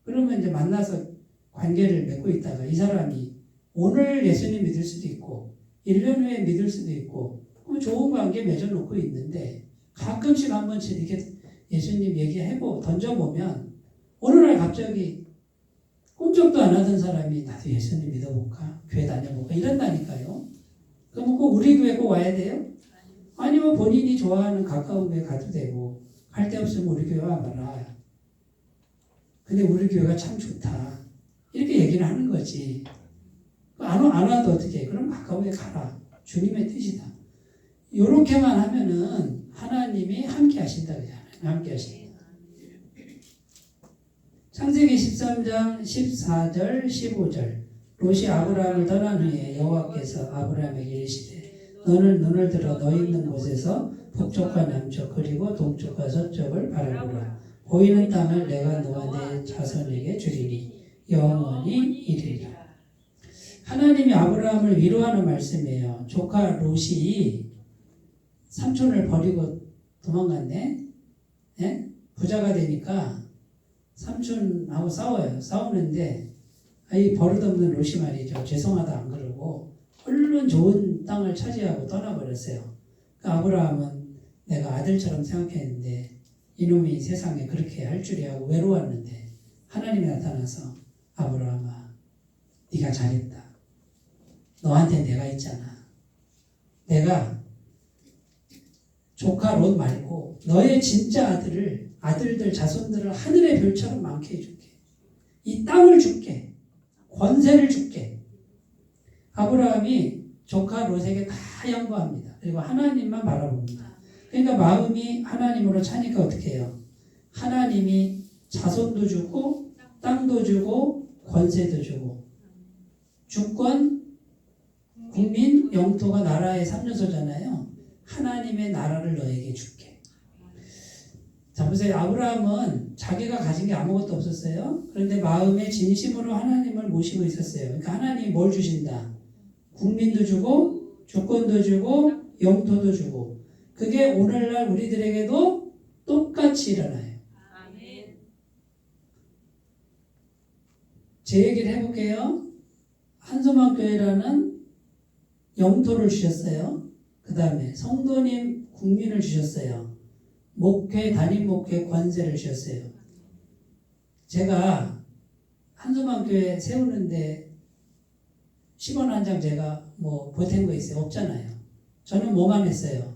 그러면 이제 만나서 관계를 맺고 있다가 이 사람이 오늘 예수님 믿을 수도 있고 1년 후에 믿을 수도 있고 좋은 관계 맺어놓고 있는데 가끔씩 한 번씩 이렇게 예수님 얘기해보고 던져보면 어느 날 갑자기 꿈쩍도 안 하던 사람이 나도 예수님 믿어볼까? 교회 다녀볼까? 이런다니까요. 그럼 꼭 우리 교회 꼭 와야 돼요? 아니면 본인이 좋아하는 가까운 교회 가도 되고 갈 데 없으면 우리 교회 와봐라. 근데 우리 교회가 참 좋다. 이렇게 얘기를 하는 거지. 안 와도 어떻게 해? 그럼 가까운 데 가라. 주님의 뜻이다. 이렇게만 하면은 하나님이 함께 하신다 그러잖아요. 함께 하신다. 창세기 13장 14절 15절 롯이 아브라함을 떠난 후에 여호와께서 아브라함에게 이르시되 너는 눈을 들어 너 있는 곳에서 북쪽과 남쪽 그리고 동쪽과 서쪽을 바라보라. 보이는 땅을 내가 너와 내 자손에게 주리니 영원히 이르리라. 하나님이 아브라함을 위로하는 말씀이에요. 조카 롯이 삼촌을 버리고 도망갔네. 네? 부자가 되니까 삼촌하고 싸워요. 싸우는데 이 버릇없는 롯이 말이죠. 죄송하다 안 그러고 얼른 좋은 땅을 차지하고 떠나버렸어요. 그러니까 아브라함은 내가 아들처럼 생각했는데 이놈이 세상에 그렇게 할 줄이야 하고 외로웠는데 하나님이 나타나서 아브라함아 네가 잘했다. 너한테 내가 있잖아. 내가 조카 롯 말고 너의 진짜 아들들 자손들을 하늘의 별처럼 많게 해줄게. 이 땅을 줄게. 권세를 줄게. 아브라함이 조카 롯에게 다 양보합니다. 그리고 하나님만 바라봅니다. 그러니까 마음이 하나님으로 차니까 어떻게 해요? 하나님이 자손도 주고 땅도 주고 권세도 주고 주권, 국민, 영토가 나라의 3요소잖아요. 하나님의 나라를 너에게 줄게. 자, 보세요. 아브라함은 자기가 가진 게 아무것도 없었어요. 그런데 마음에 진심으로 하나님을 모시고 있었어요. 그러니까 하나님이 뭘 주신다? 국민도 주고, 주권도 주고, 영토도 주고. 그게 오늘날 우리들에게도 똑같이 일어나요. 아멘. 제 얘기를 해볼게요. 한소망교회라는 영토를 주셨어요. 그 다음에 성도님 국민을 주셨어요. 목회, 담임 목회 관세를 주셨어요. 제가 한소망교회 세우는데 10원 한 장 제가 뭐 보탠 거 있어요? 없잖아요. 저는 뭐만 했어요?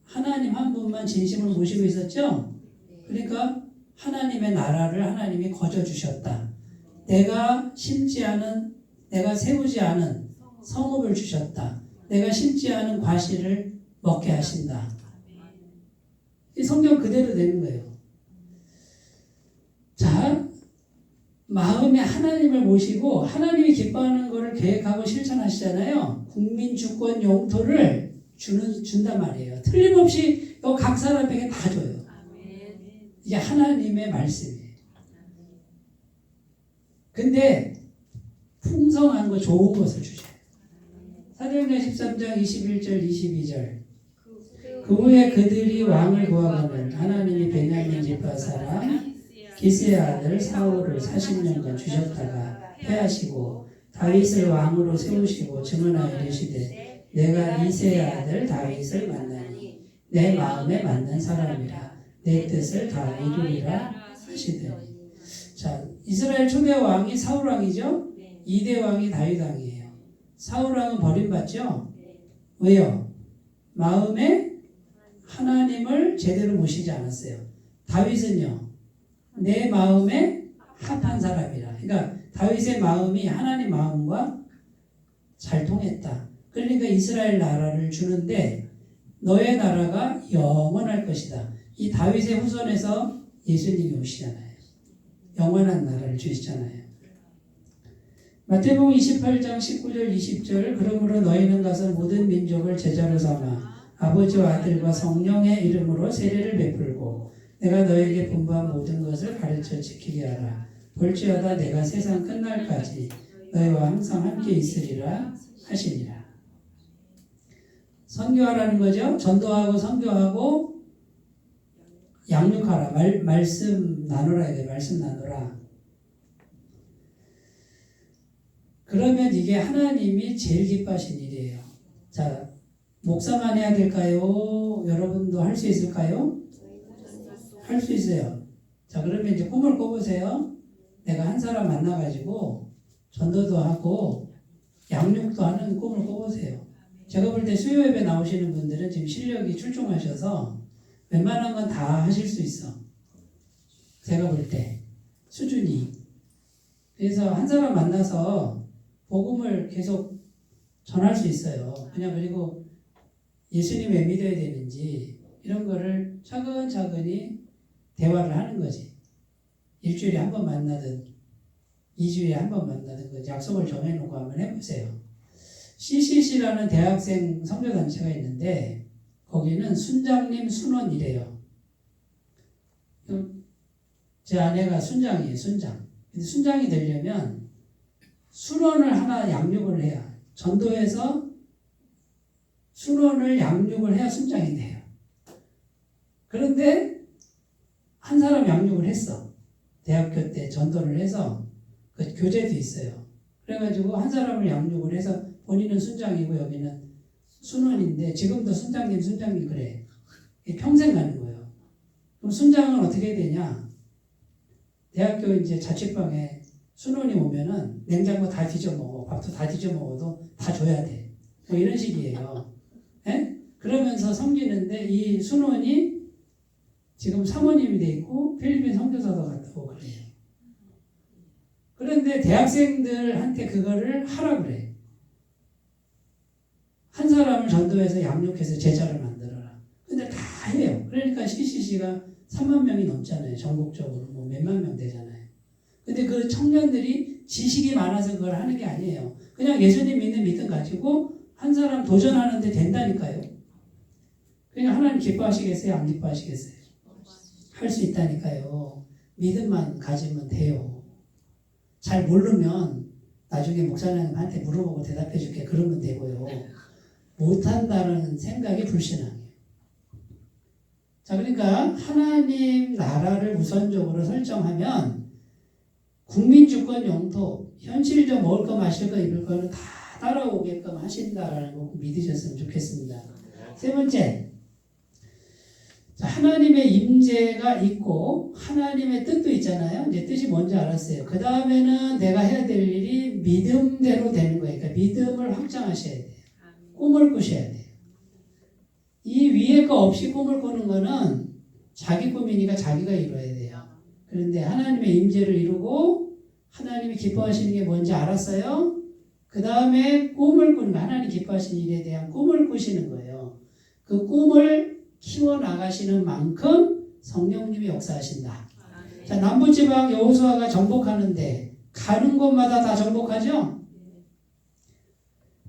하나님 한 분만 진심을 모시고 있었죠? 그러니까 하나님의 나라를 하나님이 거저 주셨다. 내가 심지 않은, 내가 세우지 않은 성읍을 주셨다. 내가 심지 않은 과실을 먹게 하신다. 이 성경 그대로 되는 거예요. 자, 마음에 하나님을 모시고 하나님이 기뻐하는 것을 계획하고 실천하시잖아요. 국민 주권 영토를 준단 말이에요. 틀림없이 각 사람에게 다 줘요. 아멘. 이게 하나님의 말씀이에요. 근데 풍성한 거 좋은 것을 주셔요. 사도행전 13장 21절 22절 그 후에 그들이 왕을 구하거늘 하나님이 베냐민 지파 사람 기스의 아들 사울을 40년간 주셨다가 패하시고 다윗을 왕으로 세우시고 증언하여 이르시되 내가 이새의 아들 다윗을 만나니 내 마음에 맞는 사람이라 내 뜻을 다 이루리라 하시더니. 자, 이스라엘 초대 왕이 사울 왕이죠. 2대 왕이 다윗 왕이에요. 사울 왕은 버림받죠. 왜요? 마음에 하나님을 제대로 모시지 않았어요. 다윗은요, 내 마음에 합한 사람이라. 그러니까 다윗의 마음이 하나님 마음과 잘 통했다. 그러니까 이스라엘 나라를 주는데 너의 나라가 영원할 것이다. 이 다윗의 후손에서 예수님이 오시잖아요. 영원한 나라를 주시잖아요. 마태복음 28장 19절 20절 그러므로 너희는 가서 모든 민족을 제자로 삼아 아버지와 아들과 성령의 이름으로 세례를 베풀고 내가 너에게 분부한 모든 것을 가르쳐 지키게 하라. 볼지어다 내가 세상 끝날까지 너희와 항상 함께 있으리라 하시니라. 선교하라는 거죠. 전도하고 선교하고 양육하라. 말씀 나누라 해야 돼. 말씀 나누라. 그러면 이게 하나님이 제일 기뻐하신 일이에요. 자, 목사만 해야 될까요? 여러분도 할 수 있을까요? 할 수 있어요. 자, 그러면 이제 꿈을 꿔보세요. 내가 한 사람 만나가지고 전도도 하고 양육도 하는 꿈을 꿔보세요. 제가 볼 때 수요 예배 나오시는 분들은 지금 실력이 출중하셔서 웬만한 건 다 하실 수 있어. 제가 볼 때 수준이. 그래서 한 사람 만나서 복음을 계속 전할 수 있어요. 그냥 그리고 예수님 왜 믿어야 되는지 이런 거를 차근차근히 대화를 하는 거지. 일주일에 한 번 만나든 2주일에 한 번 만나든 그 약속을 정해놓고 한번 해보세요. CCC라는 대학생 선교단체가 있는데 거기는 순장님 순원이래요. 제 아내가 순장이에요. 순장. 근데 순장이 되려면 순원을 하나 양육을 해야, 전도해서 순원을 양육을 해야 순장이 돼요. 그런데 한 사람 양육을 했어. 대학교 때 전도를 해서 그 교재도 있어요. 그래가지고 한 사람을 양육을 해서 본인은 순장이고 여기는 순원인데 지금도 순장님 그래. 평생 가는 거예요. 그럼 순장은 어떻게 되냐? 대학교 이제 자취방에 순원이 오면은 냉장고 다 뒤져 먹어. 밥도 다 뒤져 먹어도 다 줘야 돼. 뭐 이런 식이에요. 예? 그러면서 섬기는데 이 순원이 지금 사모님이 돼 있고 필리핀 선교사도 갔다 오고 그래요. 그런데 대학생들한테 그거를 하라 그래. 한 사람을 전도해서 양육해서 제자를 만들어라. 근데 다 해요. 그러니까 CCC가 3만 명이 넘잖아요. 전국적으로 뭐 몇만 명 되잖아요. 근데 그 청년들이 지식이 많아서 그걸 하는 게 아니에요. 그냥 예수님 믿는 믿음 가지고 한 사람 도전하는데 된다니까요. 그러니까 하나님 기뻐하시겠어요? 안 기뻐하시겠어요? 할 수 있다니까요. 믿음만 가지면 돼요. 잘 모르면 나중에 목사님한테 물어보고 대답해 줄게 그러면 되고요. 못한다는 생각이 불신앙이에요. 자, 그러니까 하나님 나라를 우선적으로 설정하면 국민 주권 영토, 현실적 먹을 거 마실 거 입을 거는 다 따라오게끔 하신다라는 거 믿으셨으면 좋겠습니다. 세 번째, 자, 하나님의 임재가 있고 하나님의 뜻도 있잖아요. 이제 뜻이 뭔지 알았어요. 그 다음에는 내가 해야 될 일이 믿음대로 되는 거예요. 그러니까 믿음을 확장하셔야 돼요. 꿈을 꾸셔야 돼요. 이 위에 거 없이 꿈을 꾸는 거는 자기 꿈이니까 자기가 이루어야 돼요. 그런데 하나님의 임재를 이루고 하나님이 기뻐하시는 게 뭔지 알았어요. 그 다음에 꿈을 꾸는 거, 하나님 기뻐하시는 일에 대한 꿈을 꾸시는 거예요. 그 꿈을 키워나가시는 만큼 성령님이 역사하신다. 자, 남부지방 여호수아가 정복하는데 가는 곳마다 다 정복하죠?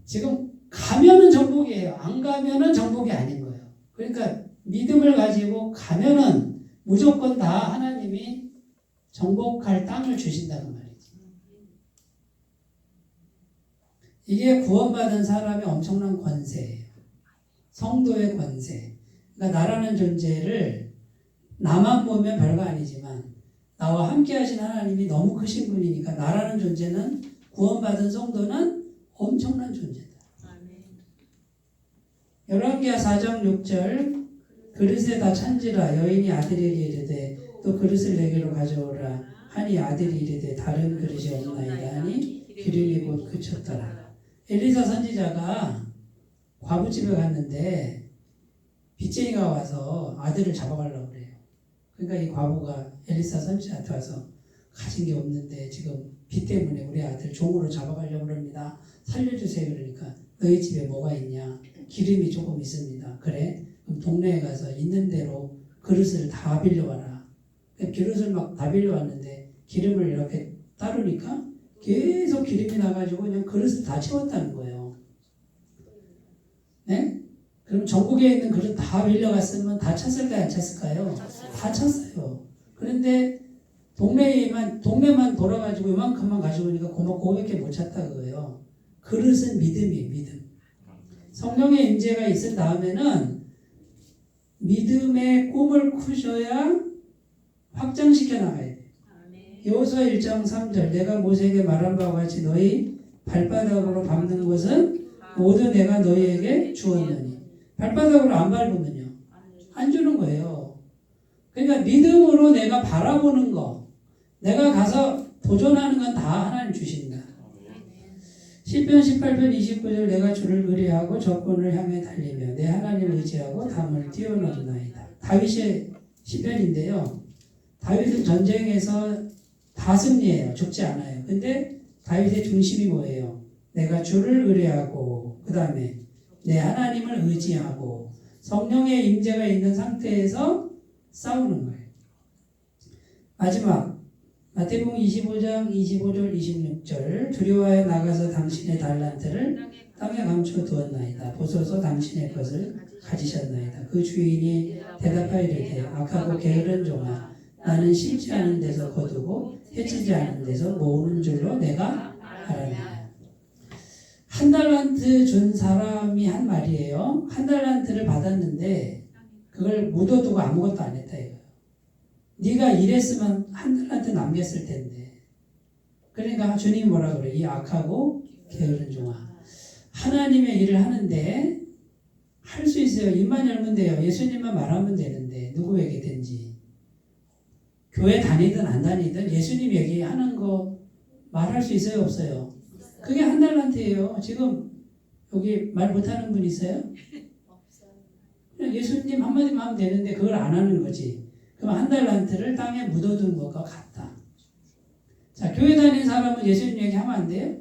지금 가면은 정복이에요. 안 가면은 정복이 아닌 거예요. 그러니까 믿음을 가지고 가면은 무조건 다 하나님이 정복할 땅을 주신다는 말이지. 이게 구원받은 사람의 엄청난 권세예요. 성도의 권세. 그러니까 나라는 존재를 나만 보면 별거 아니지만 나와 함께 하신 하나님이 너무 크신 분이니까 나라는 존재는 구원받은 성도는 엄청난 존재다. 열왕기하 4장 6절 그릇에다 찬지라 여인이 아들에게 이르되 또 그릇을 내게로 가져오라 하니 아들이 이르되 다른 그릇이 없나이다 하니 기름이 곧 그쳤더라. 엘리사 선지자가 과부집에 갔는데 빚쟁이가 와서 아들을 잡아가려고 그래요. 그러니까 이 과부가 엘리사 선지자한테 와서 가진 게 없는데 지금 빚 때문에 우리 아들 종으로 잡아가려고 합니다. 살려주세요. 그러니까 너희 집에 뭐가 있냐? 기름이 조금 있습니다. 그래? 그럼 동네에 가서 있는 대로 그릇을 다 빌려와라. 그릇을 막 다 빌려왔는데 기름을 이렇게 따르니까 계속 기름이 나가지고 그냥 그릇을 다 채웠다는 거예요. 네? 그럼 전국에 있는 그릇 다 빌려갔으면 다 찼을까요? 안 찼을까요? 다 찼어요. 그런데 동네만 돌아가지고 이만큼만 가지고 오니까 고맙게 못 찼다 그거예요. 그릇은 믿음이에요. 믿음. 성령의 임재가 있은 다음에는 믿음의 꿈을 꾸셔야 확장시켜 나가야 돼요. 여호수아 1장 3절 내가 모세에게 말한 바와 같이 너희 발바닥으로 밟는 곳은 모두 내가 너희에게 주었느니 발바닥으로 안 밟으면요 안 주는 거예요. 그러니까 믿음으로 내가 바라보는 거 내가 가서 도전하는 건 다 하나님 주신다. 시편 18편 29절 내가 주를 의뢰하고 적군을 향해 달리며 내 하나님을 의지하고 담을 뛰어넘나이다. 다윗의 시편인데요. 다윗은 전쟁에서 다 승리해요. 죽지 않아요. 근데 다윗의 중심이 뭐예요? 내가 주를 의뢰하고 그 다음에 내 하나님을 의지하고 성령의 임재가 있는 상태에서 싸우는 거예요. 마지막 마태복음 25장 25절 26절 두려워하여 나가서 당신의 달란트를 땅에 감춰 두었나이다. 보소서 당신의 것을 가지셨나이다. 그 주인이 대답하이르되 악하고 게으른 종아 나는 심지 않은 데서 거두고 해치지 않은 데서 모으는 줄로 내가 알았나이다. 한 달란트 준 사람이 한 말이에요. 한 달란트를 받았는데 그걸 묻어두고 아무것도 안 했다 이거예요. 네가 일했으면 한 달란트 남겼을 텐데. 그러니까 주님이 뭐라 그래요? 이 악하고 게으른 종아. 하나님의 일을 하는데 할 수 있어요. 입만 열면 돼요. 예수님만 말하면 되는데 누구에게든지. 교회 다니든 안 다니든 예수님 얘기하는 거 말할 수 있어요? 없어요? 그게 한 달란트예요. 지금 여기 말 못하는 분 있어요? 그냥 예수님 한마디만 하면 되는데 그걸 안 하는 거지. 그럼 한 달란트를 땅에 묻어둔 것과 같다. 자, 교회 다니는 사람은 예수님 얘기하면 안 돼요?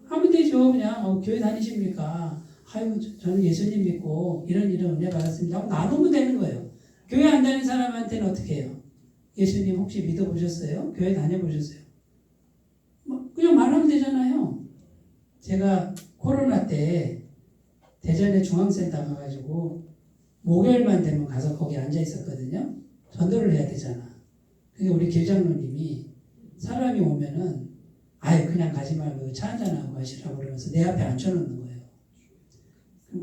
하면 되죠. 그냥 교회 다니십니까? 아유, 저는 예수님 믿고 이런 은혜 받았습니다 하고 나누면 되는 거예요. 교회 안 다니는 사람한테는 어떻게 해요? 예수님 혹시 믿어보셨어요? 교회 다녀보셨어요? 그냥 말하면 되잖아요. 제가 코로나 때 대전에 중앙센터 가가지고 목요일만 되면 가서 거기 앉아 있었거든요. 전도를 해야 되잖아. 근데 우리 길장로님이 사람이 오면은 아예 그냥 가지 말고 차 한잔하고 가시라고 그러면서 내 앞에 앉혀놓는 거예요.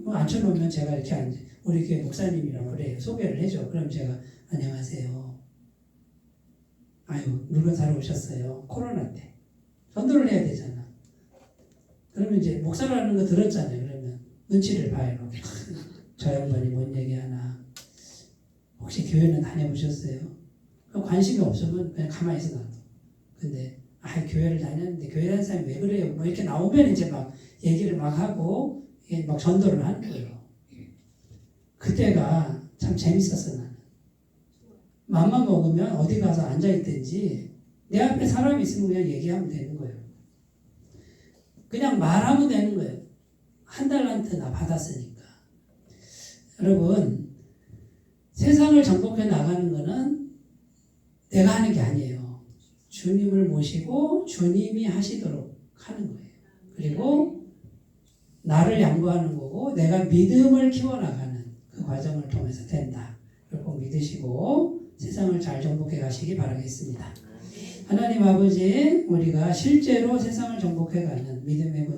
앉혀놓으면 제가 이렇게 앉아, 우리 교회 목사님이라고 그래요. 소개를 해줘. 그럼 제가 안녕하세요. 아유, 물건 사러 오셨어요. 코로나 때. 전도를 해야 되잖아. 그러면 이제 목사라는 거 들었잖아요. 그러면 눈치를 봐요. 저 양반이 뭔 얘기하나. 혹시 교회는 다녀보셨어요? 관심이 없으면 그냥 가만히 있어 놔둬. 근데 교회를 다녔는데 교회 다니는 사람이 왜 그래요? 뭐 이렇게 나오면 이제 막 얘기를 막 하고 이게 막 전도를 하는 거예요. 그때가 참 재밌었어 나는. 맘만 먹으면 어디 가서 앉아있든지 내 앞에 사람이 있으면 그냥 얘기하면 되는 거예요. 그냥 말하면 되는 거예요. 한 달란트 나 받았으니까. 여러분, 세상을 정복해 나가는 거는 내가 하는 게 아니에요. 주님을 모시고 주님이 하시도록 하는 거예요. 그리고 나를 양보하는 거고 내가 믿음을 키워나가는 그 과정을 통해서 된다. 그걸 꼭 믿으시고 세상을 잘 정복해 가시기 바라겠습니다. 하나님 아버지, 우리가 실제로 세상을 정복해 가는 믿음의 군